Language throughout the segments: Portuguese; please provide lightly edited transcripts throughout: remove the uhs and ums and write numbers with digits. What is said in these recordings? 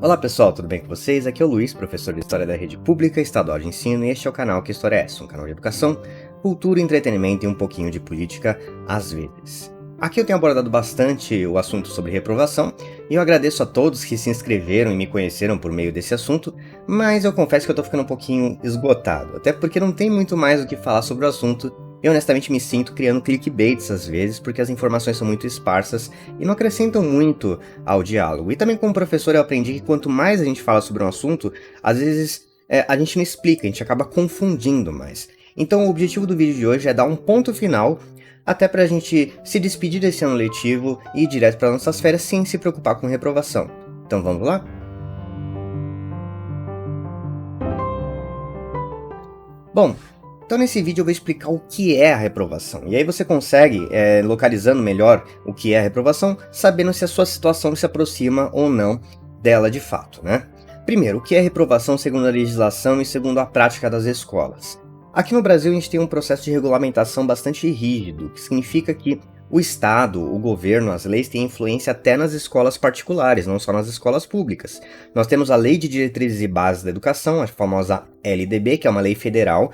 Olá pessoal, tudo bem com vocês? Aqui é o Luiz, professor de História da Rede Pública Estadual de Ensino, e este é o canal Que História é Essa? Um canal de educação, cultura, entretenimento e um pouquinho de política às vezes. Aqui eu tenho abordado bastante o assunto sobre reprovação, e eu agradeço a todos que se inscreveram e me conheceram por meio desse assunto, mas eu confesso que eu tô ficando um pouquinho esgotado, até porque não tem muito mais o que falar sobre o assunto. Eu honestamente me sinto criando clickbaits às vezes, porque as informações são muito esparsas e não acrescentam muito ao diálogo. E também como professor eu aprendi que quanto mais a gente fala sobre um assunto, às vezes a gente não explica, a gente acaba confundindo mais. Então o objetivo do vídeo de hoje é dar um ponto final, até pra gente se despedir desse ano letivo e ir direto para nossas férias sem se preocupar com reprovação. Então vamos lá? Bom, então nesse vídeo eu vou explicar o que é a reprovação, e aí você consegue, localizando melhor o que é a reprovação, sabendo se a sua situação se aproxima ou não dela de fato, né? Primeiro, o que é reprovação segundo a legislação e segundo a prática das escolas? Aqui no Brasil a gente tem um processo de regulamentação bastante rígido, que significa que o Estado, o governo, as leis têm influência até nas escolas particulares, não só nas escolas públicas. Nós temos a Lei de Diretrizes e Bases da Educação, a famosa LDB, que é uma lei federal.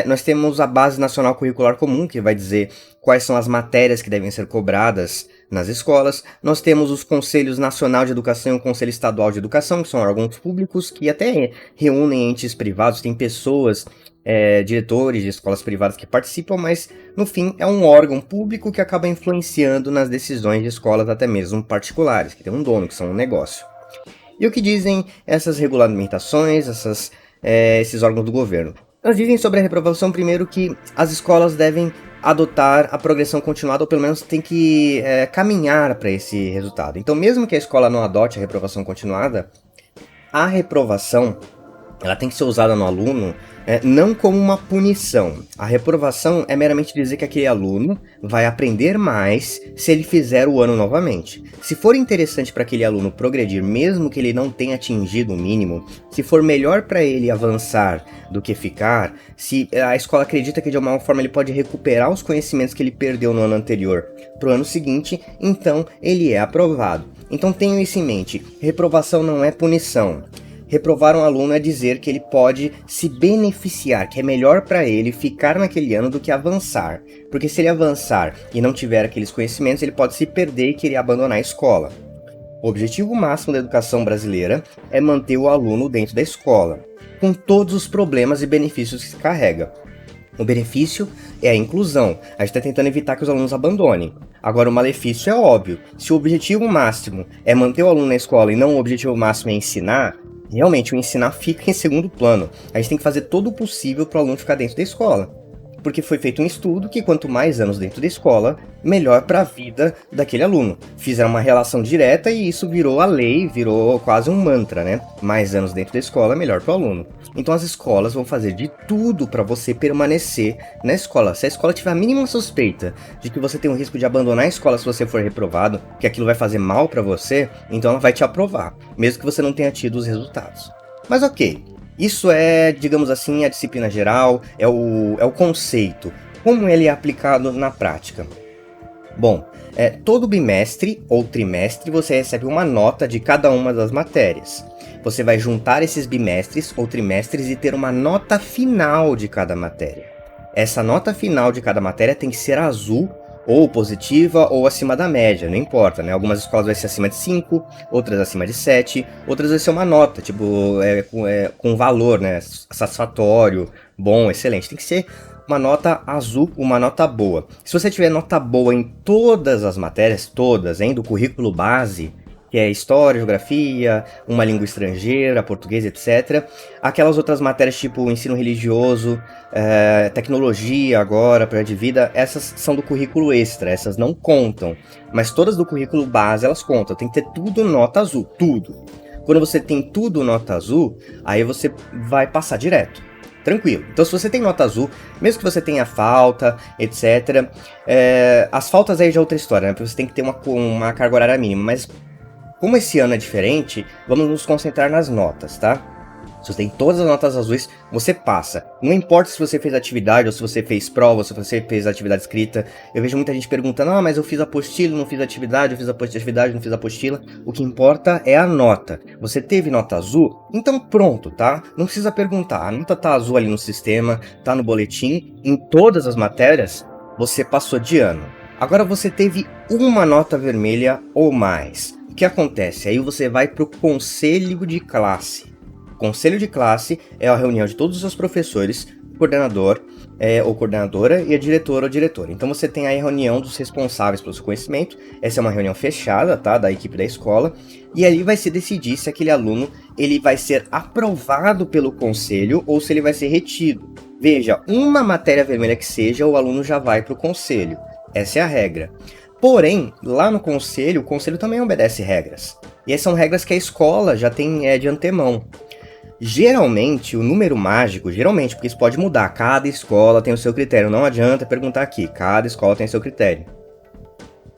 Nós temos a Base Nacional Curricular Comum, que vai dizer quais são as matérias que devem ser cobradas nas escolas. Nós temos os Conselhos Nacional de Educação e o Conselho Estadual de Educação, que são órgãos públicos que até reúnem entes privados, tem pessoas, diretores de escolas privadas que participam, mas no fim é um órgão público que acaba influenciando nas decisões de escolas até mesmo particulares, que tem um dono, que são um negócio. E o que dizem essas regulamentações, esses órgãos do governo? Elas dizem sobre a reprovação, primeiro, que as escolas devem adotar a progressão continuada, ou pelo menos tem que caminhar para esse resultado. Então, mesmo que a escola não adote a reprovação continuada, a reprovação ela tem que ser usada no aluno não como uma punição. A reprovação é meramente dizer que aquele aluno vai aprender mais se ele fizer o ano novamente. Se for interessante para aquele aluno progredir, mesmo que ele não tenha atingido o mínimo, se for melhor para ele avançar do que ficar, se a escola acredita que de alguma forma ele pode recuperar os conhecimentos que ele perdeu no ano anterior para o ano seguinte, então ele é aprovado. Então tenham isso em mente, reprovação não é punição. Reprovar um aluno é dizer que ele pode se beneficiar, que é melhor para ele ficar naquele ano do que avançar. Porque se ele avançar e não tiver aqueles conhecimentos, ele pode se perder e querer abandonar a escola. O objetivo máximo da educação brasileira é manter o aluno dentro da escola, com todos os problemas e benefícios que se carrega. O benefício é a inclusão, a gente está tentando evitar que os alunos abandonem. Agora o malefício é óbvio, se o objetivo máximo é manter o aluno na escola e não o objetivo máximo é ensinar, realmente o ensinar fica em segundo plano. A gente tem que fazer todo o possível para o aluno ficar dentro da escola. Porque foi feito um estudo que quanto mais anos dentro da escola, melhor para a vida daquele aluno. Fizeram uma relação direta e isso virou a lei, virou quase um mantra, né? Mais anos dentro da escola, melhor para o aluno. Então as escolas vão fazer de tudo para você permanecer na escola. Se a escola tiver a mínima suspeita de que você tem o risco de abandonar a escola se você for reprovado, que aquilo vai fazer mal para você, então ela vai te aprovar, mesmo que você não tenha tido os resultados. Mas ok. Isso é, digamos assim, a disciplina geral, é o conceito. Como ele é aplicado na prática? Bom, todo bimestre ou trimestre você recebe uma nota de cada uma das matérias. Você vai juntar esses bimestres ou trimestres e ter uma nota final de cada matéria. Essa nota final de cada matéria tem que ser azul, ou positiva ou acima da média, não importa, né? Algumas escolas vai ser acima de 5, outras acima de 7, outras vai ser uma nota, tipo, com valor, né? Satisfatório, bom, excelente. Tem que ser uma nota azul, uma nota boa. Se você tiver nota boa em todas as matérias, todas, hein, do currículo base, que é história, geografia, uma língua estrangeira, português, etc. Aquelas outras matérias tipo ensino religioso, tecnologia agora, projeto de vida, essas são do currículo extra, essas não contam. Mas todas do currículo base, elas contam, tem que ter tudo nota azul, tudo. Quando você tem tudo nota azul, aí você vai passar direto. Tranquilo. Então se você tem nota azul, mesmo que você tenha falta, etc. As faltas aí já é outra história, né? Porque você tem que ter uma carga horária mínima, mas como esse ano é diferente, vamos nos concentrar nas notas, tá? Se você tem todas as notas azuis, você passa. Não importa se você fez atividade, ou se você fez prova, ou se você fez atividade escrita. Eu vejo muita gente perguntando, mas eu fiz apostila, não fiz atividade, eu fiz atividade, não fiz apostila. O que importa é a nota. Você teve nota azul? Então pronto, tá? Não precisa perguntar. A nota tá azul ali no sistema, tá no boletim. Em todas as matérias, você passou de ano. Agora você teve uma nota vermelha ou mais. O que acontece? Aí você vai para o conselho de classe. Conselho de classe é a reunião de todos os professores, coordenador ou coordenadora e a diretora ou diretor. Então você tem aí a reunião dos responsáveis pelo seu conhecimento. Essa é uma reunião fechada, tá, da equipe da escola. E ali vai se decidir se aquele aluno ele vai ser aprovado pelo conselho ou se ele vai ser retido. Veja, uma matéria vermelha que seja, o aluno já vai para o conselho. Essa é a regra. Porém, lá no conselho, o conselho também obedece regras. E essas são regras que a escola já tem de antemão. Geralmente, o número mágico, porque isso pode mudar, cada escola tem o seu critério, não adianta perguntar aqui, cada escola tem o seu critério.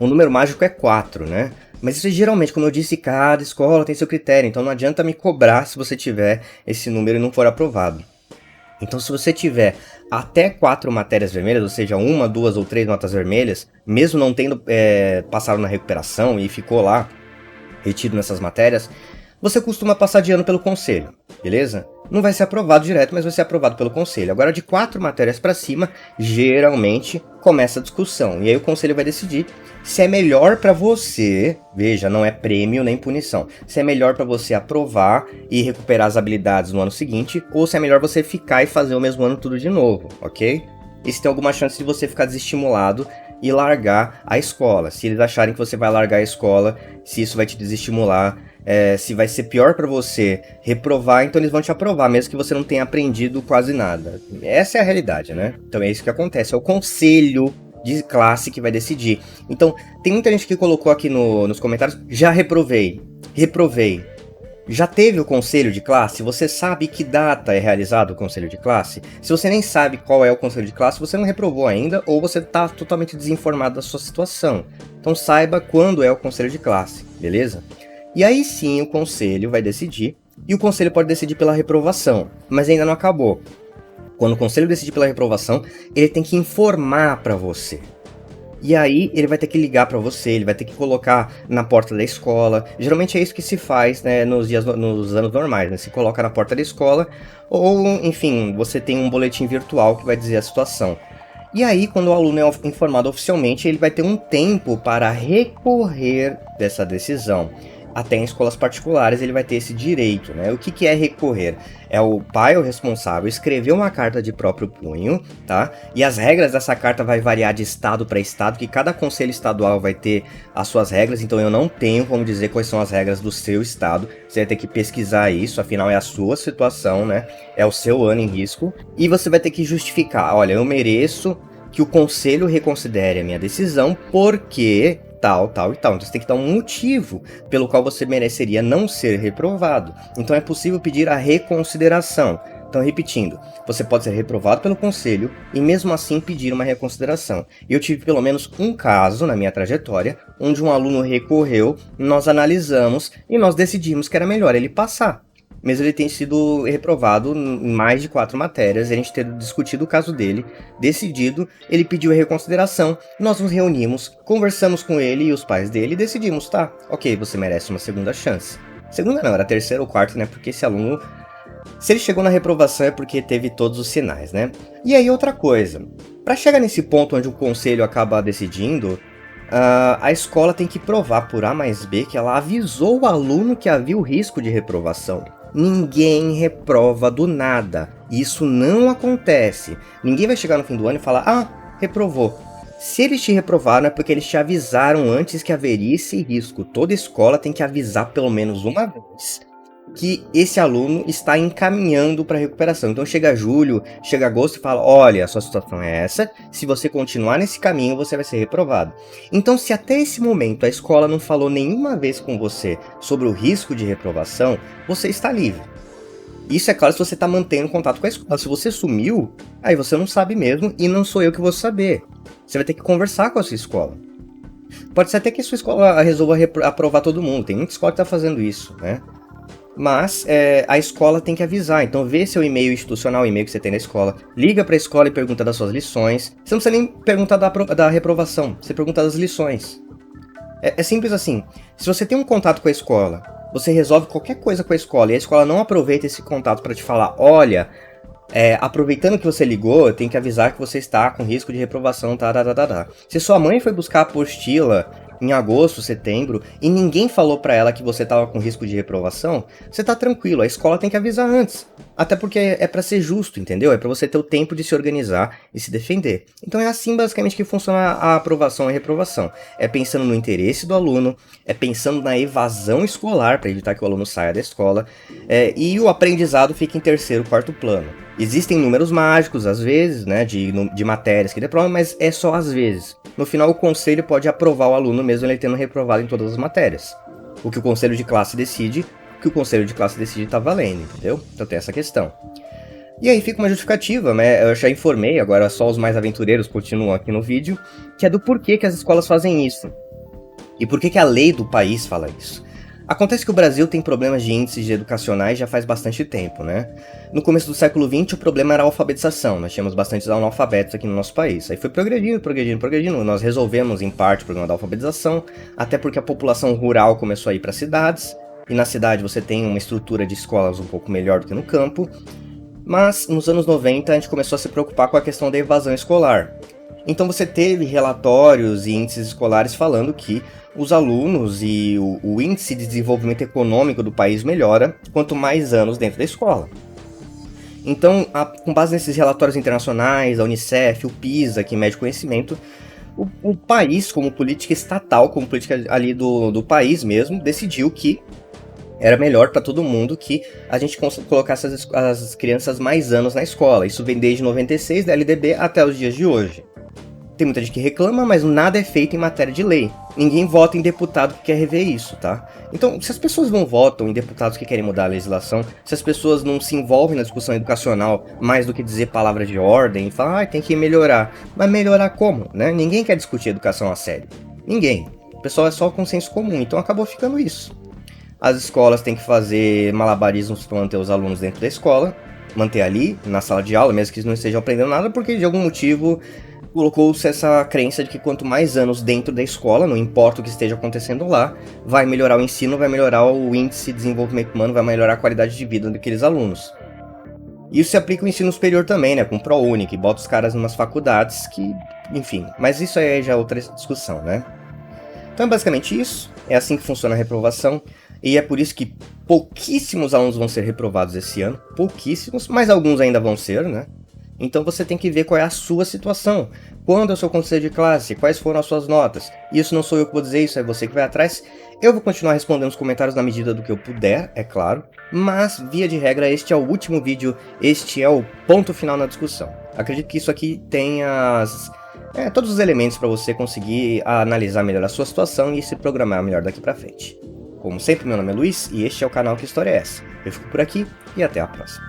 O número mágico é 4, né? Mas isso geralmente, como eu disse, cada escola tem seu critério, então não adianta me cobrar se você tiver esse número e não for aprovado. Então se você tiver até 4 matérias vermelhas, ou seja, 1, 2 ou 3 notas vermelhas, mesmo não tendo passado na recuperação e ficou lá, retido nessas matérias, você costuma passar de ano pelo conselho, beleza? Não vai ser aprovado direto, mas vai ser aprovado pelo conselho. Agora, de 4 matérias para cima, geralmente começa a discussão. E aí o conselho vai decidir se é melhor para você, veja, não é prêmio nem punição, se é melhor para você aprovar e recuperar as habilidades no ano seguinte, ou se é melhor você ficar e fazer o mesmo ano tudo de novo, ok? E se tem alguma chance de você ficar desestimulado e largar a escola. Se eles acharem que você vai largar a escola, se isso vai te desestimular, se vai ser pior para você reprovar, então eles vão te aprovar, mesmo que você não tenha aprendido quase nada. Essa é a realidade, né? Então é isso que acontece, é o conselho de classe que vai decidir. Então, tem muita gente que colocou aqui nos comentários, já reprovei. Já teve o conselho de classe? Você sabe que data é realizado o conselho de classe? Se você nem sabe qual é o conselho de classe, você não reprovou ainda ou você está totalmente desinformado da sua situação. Então saiba quando é o conselho de classe, beleza? E aí sim o conselho vai decidir, e o conselho pode decidir pela reprovação, mas ainda não acabou. Quando o conselho decidir pela reprovação, ele tem que informar para você. E aí ele vai ter que ligar para você, ele vai ter que colocar na porta da escola. Geralmente é isso que se faz, né, nos anos normais, né? Se coloca na porta da escola ou, enfim, você tem um boletim virtual que vai dizer a situação. E aí, quando o aluno é informado oficialmente, ele vai ter um tempo para recorrer dessa decisão. Até em escolas particulares ele vai ter esse direito, né? O que é recorrer? É o pai, o responsável, escrever uma carta de próprio punho, tá? E as regras dessa carta vai variar de estado para estado, que cada conselho estadual vai ter as suas regras, então eu não tenho como dizer quais são as regras do seu estado. Você vai ter que pesquisar isso, afinal é a sua situação, né? É o seu ano em risco. E você vai ter que justificar, olha, eu mereço que o conselho reconsidere a minha decisão porque tal e tal. Então você tem que dar um motivo pelo qual você mereceria não ser reprovado. Então é possível pedir a reconsideração. Então, repetindo, você pode ser reprovado pelo conselho e mesmo assim pedir uma reconsideração. Eu tive pelo menos um caso na minha trajetória onde um aluno recorreu, nós analisamos e nós decidimos que era melhor ele passar. Mesmo ele tem sido reprovado em mais de 4 matérias, a gente ter discutido o caso dele, decidido, ele pediu a reconsideração, nós nos reunimos, conversamos com ele e os pais dele e decidimos, tá, ok, você merece uma segunda chance. Segunda não, era terceira ou quarta, né, porque esse aluno, se ele chegou na reprovação é porque teve todos os sinais, né. E aí outra coisa, para chegar nesse ponto onde o conselho acaba decidindo, a escola tem que provar por A mais B que ela avisou o aluno que havia o risco de reprovação. Ninguém reprova do nada. Isso não acontece. Ninguém vai chegar no fim do ano e falar, reprovou. Se eles te reprovaram é porque eles te avisaram antes que haveria esse risco. Toda escola tem que avisar pelo menos uma vez que esse aluno está encaminhando para recuperação. Então chega julho, chega agosto e fala, olha, a sua situação é essa, se você continuar nesse caminho você vai ser reprovado. Então se até esse momento a escola não falou nenhuma vez com você sobre o risco de reprovação, você está livre. Isso é claro se você está mantendo contato com a escola. Se você sumiu, aí você não sabe mesmo e não sou eu que vou saber. Você vai ter que conversar com a sua escola. Pode ser até que a sua escola resolva aprovar todo mundo, tem muita escola que está fazendo isso, né? Mas a escola tem que avisar, então vê seu e-mail institucional, o e-mail que você tem na escola, liga para a escola e pergunta das suas lições. Você não precisa nem perguntar da reprovação, você pergunta das lições. É simples assim, se você tem um contato com a escola, você resolve qualquer coisa com a escola e a escola não aproveita esse contato para te falar, olha, aproveitando que você ligou, eu tenho que avisar que você está com risco de reprovação, tá. Se sua mãe foi buscar a apostila em agosto, setembro, e ninguém falou pra ela que você estava com risco de reprovação, você tá tranquilo, a escola tem que avisar antes. Até porque é pra ser justo, entendeu? É pra você ter o tempo de se organizar e se defender. Então é assim basicamente que funciona a aprovação e a reprovação. É pensando no interesse do aluno, é pensando na evasão escolar, para evitar que o aluno saia da escola, e o aprendizado fica em terceiro, quarto plano. Existem números mágicos, às vezes, né, de matérias que reprovam, mas é só às vezes. No final, o conselho pode aprovar o aluno mesmo ele tendo reprovado em todas as matérias. O que o conselho de classe decide, o que o conselho de classe decide tá valendo, entendeu? Então tem essa questão. E aí fica uma justificativa, né? Eu já informei, agora só os mais aventureiros continuam aqui no vídeo, que é do porquê que as escolas fazem isso. E por que a lei do país fala isso. Acontece que o Brasil tem problemas de índices educacionais já faz bastante tempo, né? No começo do século XX, o problema era a alfabetização. Nós tínhamos bastantes analfabetos aqui no nosso país. Aí foi progredindo. Nós resolvemos, em parte, o problema da alfabetização, até porque a população rural começou a ir para cidades, e na cidade você tem uma estrutura de escolas um pouco melhor do que no campo. Mas, nos anos 90, a gente começou a se preocupar com a questão da evasão escolar. Então você teve relatórios e índices escolares falando que os alunos e o índice de desenvolvimento econômico do país melhora quanto mais anos dentro da escola. Então, com base nesses relatórios internacionais, a Unicef, o PISA, que mede conhecimento, o país, como política estatal, como política ali do país mesmo, decidiu que era melhor para todo mundo que a gente colocasse as crianças mais anos na escola. Isso vem desde 96, da LDB, até os dias de hoje. Tem muita gente que reclama, mas nada é feito em matéria de lei. Ninguém vota em deputado que quer rever isso, tá? Então, se as pessoas não votam em deputados que querem mudar a legislação, se as pessoas não se envolvem na discussão educacional mais do que dizer palavra de ordem e falar, tem que melhorar. Mas melhorar como, né? Ninguém quer discutir educação a sério. Ninguém. O pessoal é só consenso comum, então acabou ficando isso. As escolas têm que fazer malabarismos para manter os alunos dentro da escola, manter ali, na sala de aula, mesmo que eles não estejam aprendendo nada, porque de algum motivo colocou-se essa crença de que quanto mais anos dentro da escola, não importa o que esteja acontecendo lá, vai melhorar o ensino, vai melhorar o índice de desenvolvimento humano, vai melhorar a qualidade de vida daqueles alunos. Isso se aplica ao ensino superior também, né, com ProUni, que bota os caras em umas faculdades que, enfim, mas isso aí já é outra discussão, né? Então é basicamente isso, é assim que funciona a reprovação, e é por isso que pouquíssimos alunos vão ser reprovados esse ano, pouquíssimos, mas alguns ainda vão ser, né? Então você tem que ver qual é a sua situação. Quando é o seu conselho de classe? Quais foram as suas notas? Isso não sou eu que vou dizer, isso é você que vai atrás. Eu vou continuar respondendo os comentários na medida do que eu puder, é claro. Mas, via de regra, este é o último vídeo, este é o ponto final na discussão. Acredito que isso aqui tem todos os elementos para você conseguir analisar melhor a sua situação e se programar melhor daqui pra frente. Como sempre, meu nome é Luiz e este é o canal Que História é Essa? Eu fico por aqui e até a próxima.